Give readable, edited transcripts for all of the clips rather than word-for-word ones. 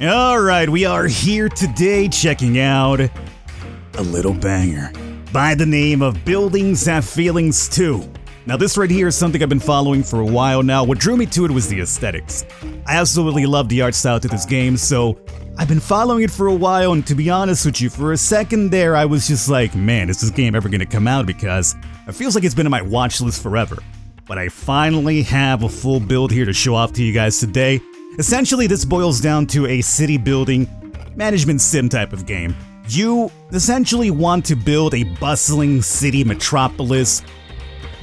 Alright, we are here today checking out a little banger by the name of Buildings Have Feelings 2. Now this right here is something I've been following for a while now. What drew me to it was the aesthetics. I absolutely love the art style to this game, so I've been following it for a while, and to be honest with you, for a second there I was just like, man, is this game ever gonna come out? Because it feels like it's been on my watch list forever. But I finally have a full build here to show off to you guys today. Essentially, this boils down to a city building management sim type of game. You essentially want to build a bustling city metropolis,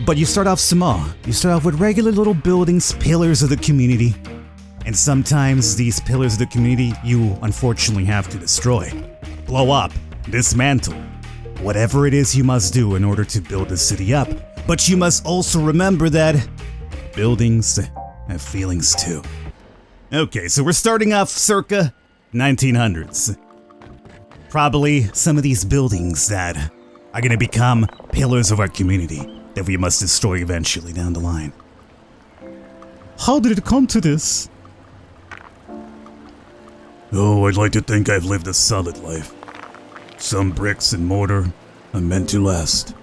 but you start off small. You start off with regular little buildings, pillars of the community, and sometimes these pillars of the community you unfortunately have to destroy, blow up, dismantle, whatever it is you must do in order to build the city up. But you must also remember that buildings have feelings too. Okay, so we're starting off circa 1900s. Probably some of these buildings that are gonna become pillars of our community that we must destroy eventually down the line. How did it come to this? Oh, I'd like to think I've lived a solid life. Some bricks and mortar are meant to last.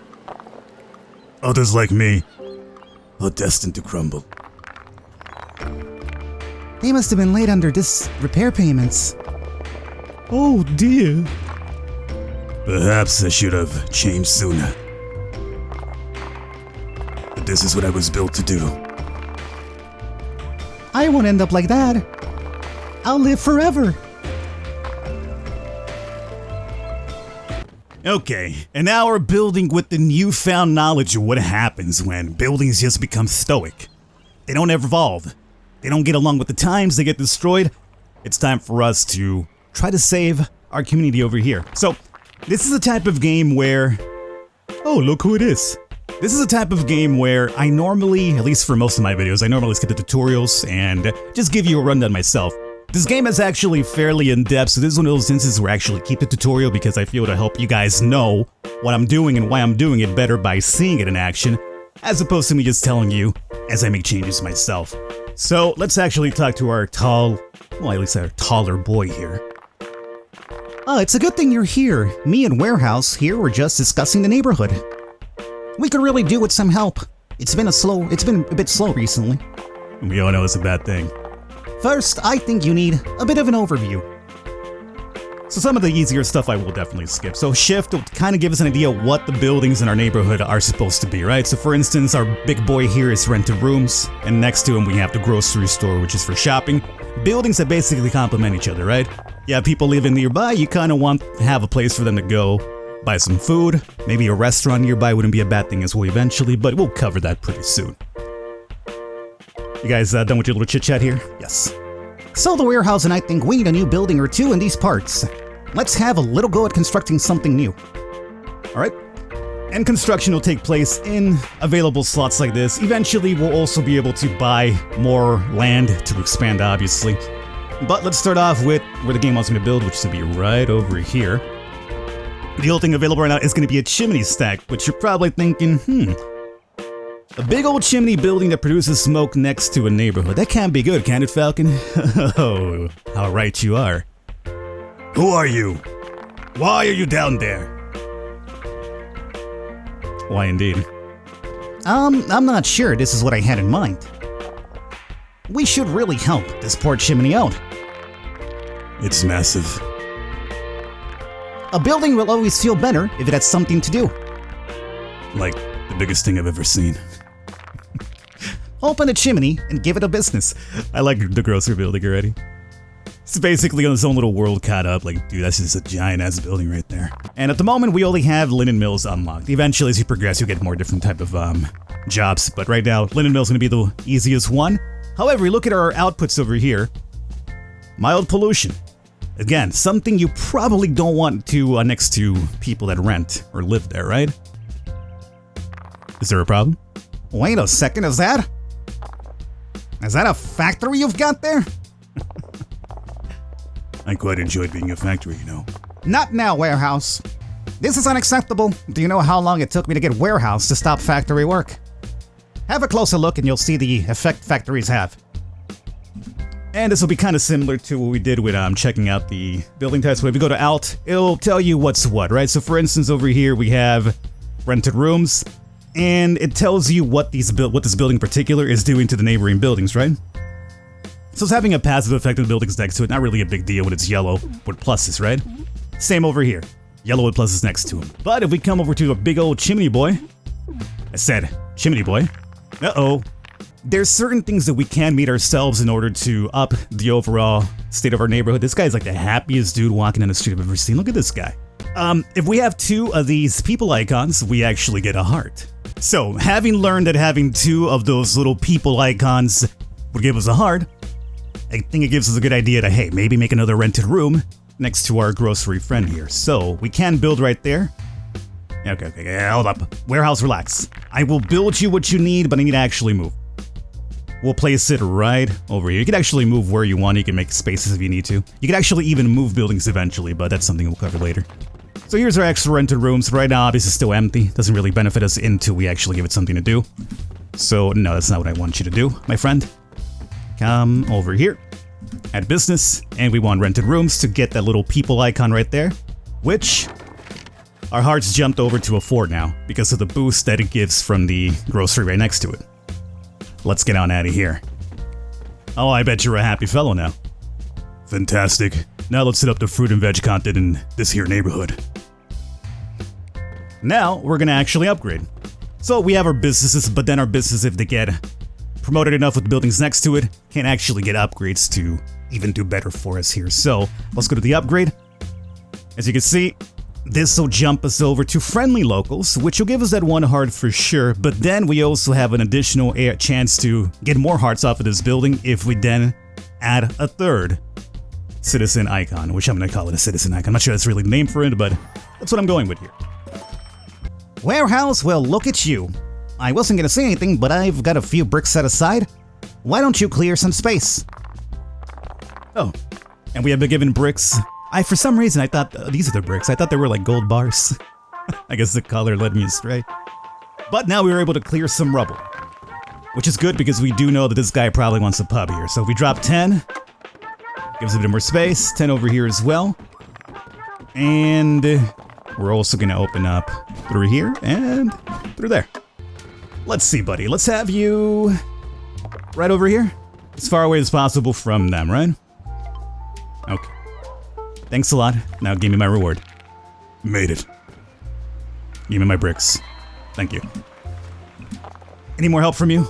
Others like me are destined to crumble. They must have been late under repair payments. Oh dear. Perhaps I should have changed sooner. But this is what I was built to do. I won't end up like that. I'll live forever. Okay, and now we're building with the newfound knowledge of what happens when buildings just become stoic. They don't ever evolve. They don't get along with the times, they get destroyed. It's time for us to try to save our community over here. So, this is a type of game where... Oh, look who it is. This is a type of game where I normally, at least for most of my videos, I normally skip the tutorials and just give you a rundown myself. This game is actually fairly in-depth, so this is one of those instances where I actually keep the tutorial because I feel to help you guys know what I'm doing and why I'm doing it better by seeing it in action, as opposed to me just telling you as I make changes myself. So let's actually talk to our at least our taller boy here. Oh, it's a good thing you're here. Me and Warehouse here were just discussing the neighborhood. We could really do with some help. It's been a bit slow recently. We all know it's a bad thing. First, I think you need a bit of an overview. So some of the easier stuff I will definitely skip. So shift will kind of give us an idea of what the buildings in our neighborhood are supposed to be, right? So for instance, our big boy here is rented rooms, and next to him we have the grocery store, which is for shopping. Buildings that basically complement each other, right? You have people living nearby, you kind of want to have a place for them to go, buy some food. Maybe a restaurant nearby wouldn't be a bad thing as well eventually, but we'll cover that pretty soon. You guys done with your little chit-chat here? Yes. So the Warehouse and I think we need a new building or two in these parts. Let's have a little go at constructing something new. Alright. And construction will take place in available slots like this. Eventually we'll also be able to buy more land to expand, obviously. But let's start off with where the game wants me to build, which is going to be right over here. The only thing available right now is going to be a chimney stack, which you're probably thinking, a big old chimney building that produces smoke next to a neighborhood. That can't be good, can it, Falcon? Oh, how right you are. Who are you? Why are you down there? Why indeed? I'm not sure this is what I had in mind. We should really help this poor chimney out. It's massive. A building will always feel better if it has something to do. Like the biggest thing I've ever seen. Open a chimney and give it a business. I like the grocery building already. It's basically on its own little world caught up. Like, dude, that's just a giant ass building right there. And at the moment, we only have linen mills unlocked. Eventually, as you progress, you'll get more different type of jobs. But right now, linen mill's gonna be the easiest one. However, look at our outputs over here. Mild pollution. Again, something you probably don't want to next to people that rent or live there, right? Is there a problem? Wait a second, is that a factory you've got there? I quite enjoyed being a factory, you know. Not now, Warehouse. This is unacceptable. Do you know how long it took me to get Warehouse to stop factory work? Have a closer look and you'll see the effect factories have. And this will be kind of similar to what we did with checking out the building types. But if you go to Alt, it'll tell you what's what, right? So for instance, over here we have rented rooms, and it tells you what this building in particular is doing to the neighboring buildings, right? So it's having a passive effect on the buildings next to it. Not really a big deal when it's yellow with pluses, right? Same over here. Yellow with pluses next to him. But if we come over to a big old chimney boy, I said chimney boy. Uh-oh. There's certain things that we can meet ourselves in order to up the overall state of our neighborhood. This guy's like the happiest dude walking down the street I've ever seen. Look at this guy. If we have 2 of these people icons, we actually get a heart. So, having learned that having 2 of those little people icons would give us a heart, I think it gives us a good idea to, hey, maybe make another rented room next to our grocery friend here. So, we can build right there. Okay, hold up. Warehouse, relax. I will build you what you need, but I need to actually move. We'll place it right over here. You can actually move where you want. You can make spaces if you need to. You can actually even move buildings eventually, but that's something we'll cover later. So here's our extra rented rooms. Right now, obviously, still empty. Doesn't really benefit us until we actually give it something to do. So, no, that's not what I want you to do, my friend. Come over here. Add business. And we want rented rooms to get that little people icon right there. Which, our hearts jumped over to a 4 now because of the boost that it gives from the grocery right next to it. Let's get on out of here. Oh, I bet you're a happy fellow now. Fantastic. Now let's set up the fruit and veg content in this here neighborhood. Now, we're gonna actually upgrade. So we have our businesses, but then our businesses, if they get promoted enough with buildings next to it, can actually get upgrades to even do better for us here. So, let's go to the upgrade. As you can see, this will jump us over to friendly locals, which will give us that 1 heart for sure, but then we also have an additional chance to get more hearts off of this building if we then add a 3rd citizen icon, which I'm going to call it a citizen icon. I'm not sure that's really the name for it, but that's what I'm going with here. Warehouse, well, look at you. I wasn't gonna say anything, but I've got a few bricks set aside. Why don't you clear some space? Oh, and we have been given bricks. For some reason, I thought these are the bricks. I thought they were like gold bars. I guess the color led me astray. But now we were able to clear some rubble, which is good because we do know that this guy probably wants a pub here. So if we drop 10, gives a bit more space. 10 over here as well. And we're also going to open up through here and through there. Let's see, buddy. Let's have you right over here. As far away as possible from them, right? Okay. Thanks a lot. Now give me my reward. Made it. Give me my bricks. Thank you. Any more help from you?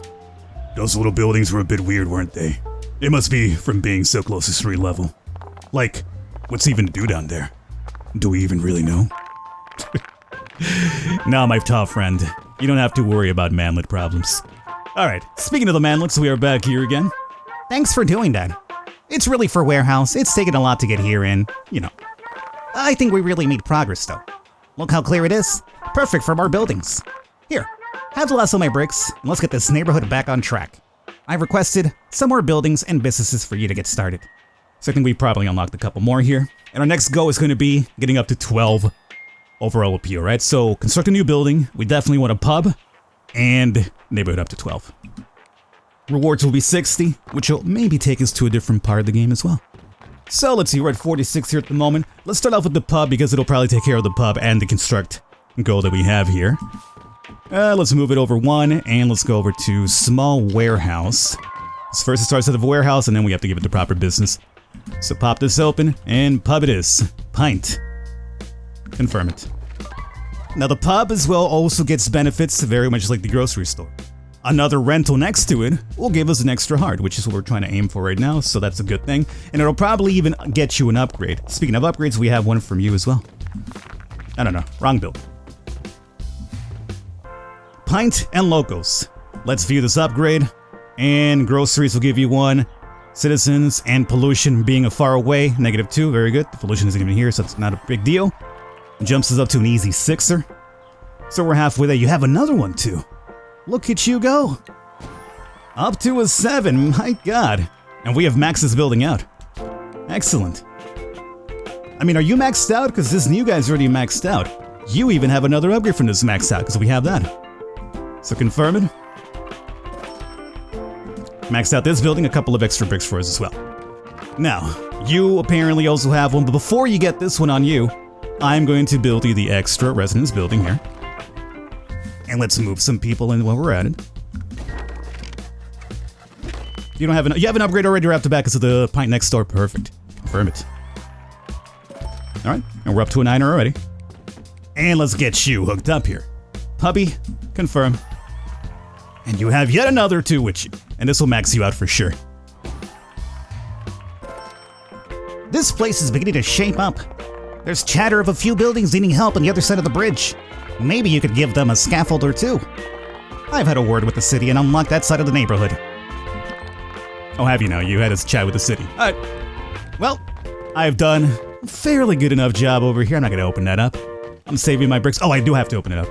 Those little buildings were a bit weird, weren't they? It must be from being so close to street level. Like, what's even to do down there? Do we even really know? Nah, my tall friend. You don't have to worry about manlet problems. Alright, speaking of the manlets, we are back here again. Thanks for doing that. It's really for warehouse. It's taken a lot to get here and, you know. I think we really made progress though. Look how clear it is. Perfect for more buildings. Here, have the last of my bricks, and let's get this neighborhood back on track. I've requested some more buildings and businesses for you to get started. So I think we probably unlocked a couple more here. And our next goal is going to be getting up to 12 overall appeal, right? So construct a new building. We definitely want a pub and neighborhood up to 12. Rewards will be 60, which will maybe take us to a different part of the game as well. So let's see, we're at 46 here at the moment. Let's start off with the pub because it'll probably take care of the pub and the construct goal that we have here. Let's move it over 1 and let's go over to small warehouse. So first it starts out of a warehouse and then we have to give it the proper business. So pop this open and pub it is. Pint. Confirm it. Now the pub as well also gets benefits very much like the grocery store. Another rental next to it will give us an extra heart, which is what we're trying to aim for right now, so that's a good thing. And it'll probably even get you an upgrade. Speaking of upgrades, we have one from you as well. No, wrong build. Pint and locals. Let's view this upgrade. And groceries will give you 1. Citizens and pollution being a far away, -2, very good. The pollution isn't even here, so it's not a big deal. Jumps us up to an easy 6er. So we're halfway there. You have another one too. Look at you go. Up to a 7, my god. And we have Max's building out. Excellent. I mean, are you maxed out? Because this new guy's already maxed out. You even have another upgrade from this maxed out, because we have that. So confirm it. Maxed out this building, a couple of extra bricks for us as well. Now, you apparently also have one, but before you get this one on you, I'm going to build you the extra residence building here. And let's move some people in while we're at it. You have an upgrade already right off the back because of the pint next door. Perfect. Confirm it. Alright, and we're up to a 9 already. And let's get you hooked up here. Puppy, confirm. And you have yet another 2 with you. And this will max you out for sure. This place is beginning to shape up. There's chatter of a few buildings needing help on the other side of the bridge. Maybe you could give them a scaffold or 2. I've had a word with the city and unlocked that side of the neighborhood. Oh, have you now? You had us chat with the city. Alright. Well, I've done a fairly good enough job over here. I'm not going to open that up. I'm saving my bricks. Oh, I do have to open it up.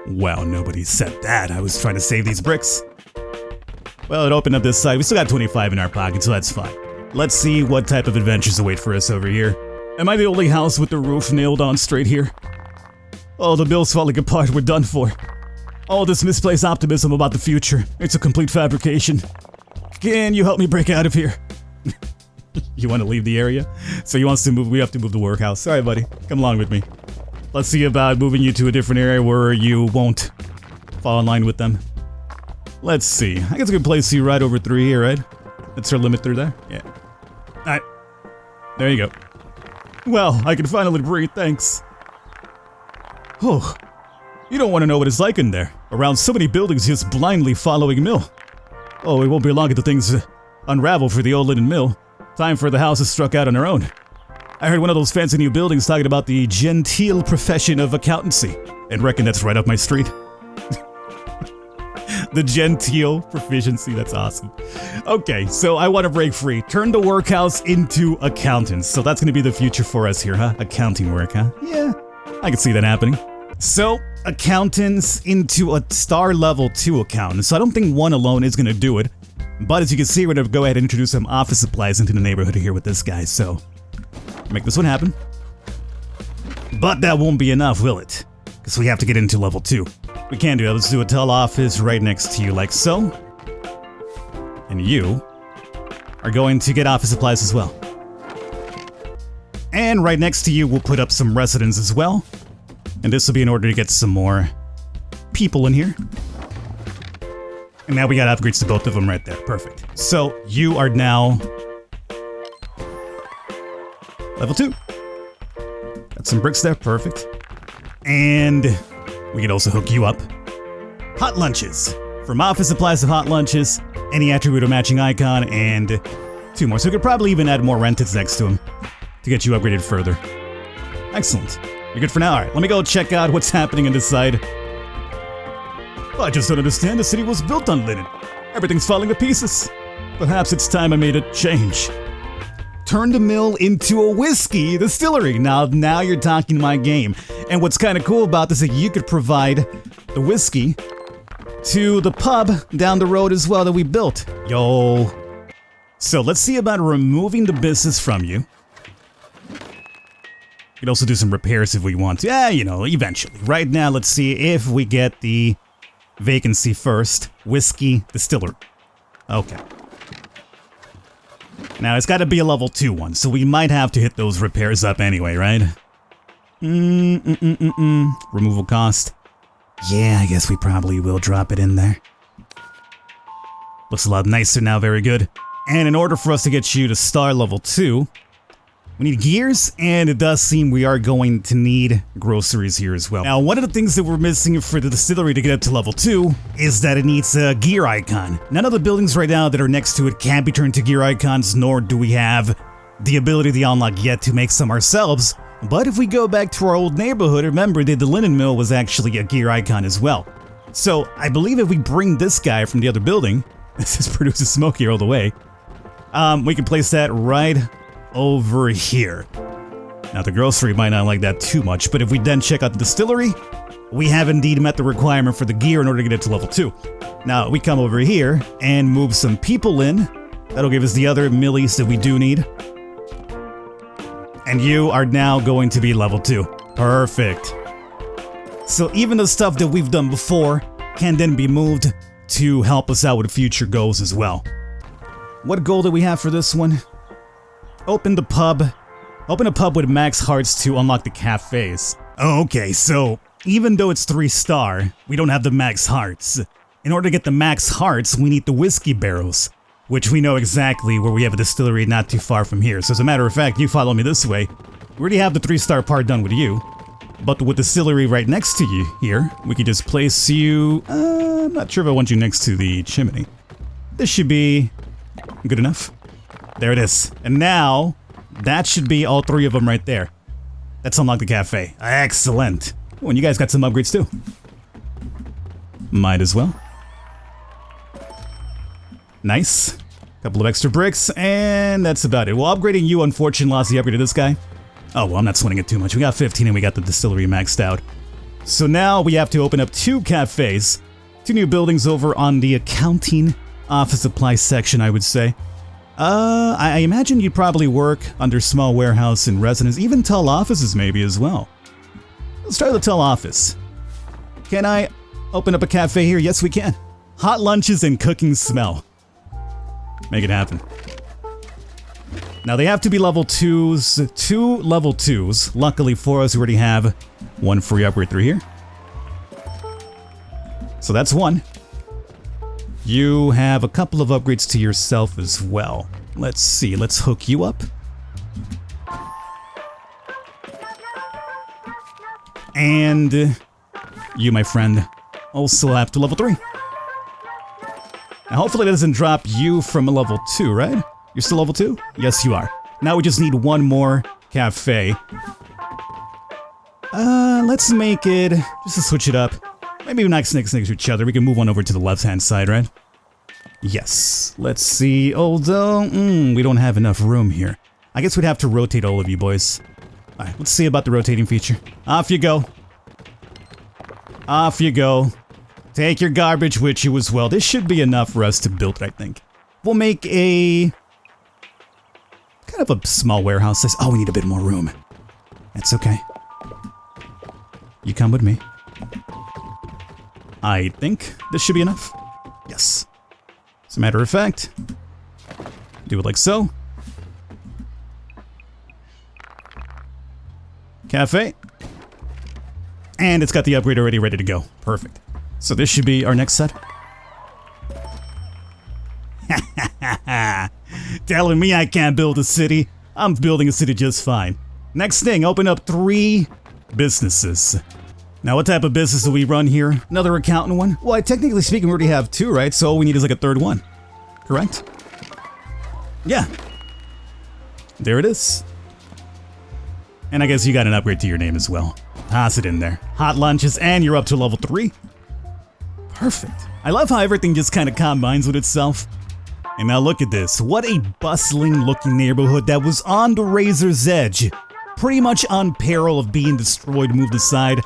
Well, nobody said that. I was trying to save these bricks. Well, it opened up this side. We still got 25 in our pocket, so that's fine. Let's see what type of adventures await for us over here. Am I the only house with the roof nailed on straight here? Oh, the bill's falling apart. We're done for. All this misplaced optimism about the future. It's a complete fabrication. Can you help me break out of here? You want to leave the area? So he wants to move. We have to move the workhouse. Sorry, buddy. Come along with me. Let's see about moving you to a different area where you won't fall in line with them. Let's see. I guess I can place you right over 3 here, right? That's our limit through there? Yeah. Alright. There you go. Well, I can finally breathe, thanks. Oh, you don't want to know what it's like in there. Around so many buildings just blindly following Mill. Oh, it won't be long until things unravel for the old linen mill. Time for the houses struck out on their own. I heard one of those fancy new buildings talking about the genteel profession of accountancy, and reckon that's right up my street. The genteel proficiency, that's awesome. Okay, so I want to break free. Turn the workhouse into accountants. So that's going to be the future for us here, huh? Accounting work, huh? Yeah, I can see that happening. So, accountants into a star level 2 accountant. So I don't think one alone is going to do it. But as you can see, we're going to go ahead and introduce some office supplies into the neighborhood here with this guy. So, make this one happen. But that won't be enough, will it? Because we have to get into level 2. We can do that. Let's do a tall office right next to you like so. And you are going to get office supplies as well. And right next to you, we'll put up some residents as well. And this will be in order to get some more people in here. And now we got upgrades to both of them right there. Perfect. So you are now level 2. Got some bricks there. Perfect. And we can also hook you up. Hot lunches. From office supplies to hot lunches, any attribute or matching icon, and 2 more. So we could probably even add more rentals next to them to get you upgraded further. Excellent. You're good for now? Alright, let me go check out what's happening on this side. I just don't understand. The city was built on linen. Everything's falling to pieces. Perhaps it's time I made a change. Turn the mill into a whiskey distillery. Now you're talking my game. And what's kind of cool about this is that you could provide the whiskey to the pub down the road as well that we built. Yo. So let's see about removing the business from you. We can also do some repairs if we want to. Yeah, you know, eventually. Right now, let's see if we get the vacancy first. Whiskey distillery. Okay. Now, it's got to be a level 2 one, so we might have to hit those repairs up anyway, right? Removal cost. Yeah, I guess we probably will drop it in there. Looks a lot nicer now, very good. And in order for us to get you to star level 2, we need gears, and it does seem we are going to need groceries here as well. Now, one of the things that we're missing for the distillery to get up to level 2 is that it needs a gear icon. None of the buildings right now that are next to it can be turned to gear icons, nor do we have the ability to unlock yet to make some ourselves. But if we go back to our old neighborhood, remember that the linen mill was actually a gear icon as well. So I believe if we bring this guy from the other building, this just produces smoke here all the way, we can place that right over here. Now the grocery might not like that too much, but if we then check out the distillery, we have indeed met the requirement for the gear in order to get it to level 2. Now we come over here and move some people in. That'll give us the other millies that we do need. And you are now going to be level 2. Perfect. So even the stuff that we've done before can then be moved to help us out with future goals as well. What goal do we have for this one? open the pub. Open a pub with max hearts to unlock the cafes. Oh, okay, so even though it's 3-star, we don't have the max hearts. In order to get the max hearts, we need the whiskey barrels, which we know exactly where we have a distillery not too far from here. So as a matter of fact, you follow me this way. We already have the 3-star part done with you. But with the distillery right next to you here, we could just place you... I'm not sure if I want you next to the chimney. This should be good enough. There it is. And now, that should be all 3 of them right there. Let's unlock the cafe. Excellent. Oh, and you guys got some upgrades too. Might as well. Nice. Couple of extra bricks, and that's about it. Well, upgrading you, unfortunately, lost the upgrade to this guy. Oh, well, I'm not sweating it too much. We got 15 and we got the distillery maxed out. So now we have to open up 2 cafes. 2 new buildings over on the accounting office supply section, I would say. I imagine you'd probably work under small warehouse and residence, even tall offices maybe as well. Let's start with the tall office. Can I open up a cafe here? Yes, we can. Hot lunches and cooking smell. Make it happen. Now they have to be level 2s, 2 level 2s. Luckily for us, we already have 1 free upgrade through here. So that's 1. You have a couple of upgrades to yourself as well. Let's see, let's hook you up. And you, my friend, also have to level 3. Now hopefully that doesn't drop you from a level 2, right? You're still level 2? Yes, you are. Now we just need 1 more cafe. Let's make it, just to switch it up. Maybe next to each other. We can move on over to the left-hand side, right? Yes. Let's see. Although, we don't have enough room here. I guess we'd have to rotate all of you boys. Alright, let's see about the rotating feature. Off you go. Off you go. Take your garbage with you as well. This should be enough for us to build it, I think. We'll make a... kind of a small warehouse. Oh, we need a bit more room. That's okay. You come with me. I think this should be enough. Yes. As a matter of fact, do it like so. Cafe. And it's got the upgrade already ready to go. Perfect. So this should be our next set. Telling me I can't build a city. I'm building a city just fine. Next thing, open up 3 businesses. Now, what type of business do we run here? Another accountant one? Well, technically speaking, we already have 2, right? So all we need is like a 3rd one. Correct? Yeah. There it is. And I guess you got an upgrade to your name as well. Toss it in there. Hot lunches, and you're up to level 3. Perfect. I love how everything just kind of combines with itself. And now look at this. What a bustling looking neighborhood that was on the razor's edge. Pretty much on peril of being destroyed, moved aside.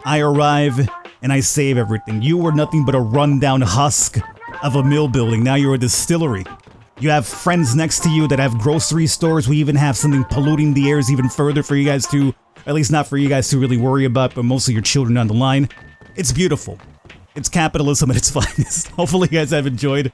I arrive, and I save everything. You were nothing but a rundown husk of a mill building. Now you're a distillery. You have friends next to you that have grocery stores. We even have something polluting the airs even further for you guys to, at least not for you guys to really worry about, but mostly your children down the line. It's beautiful. It's capitalism at its finest. Hopefully you guys have enjoyed.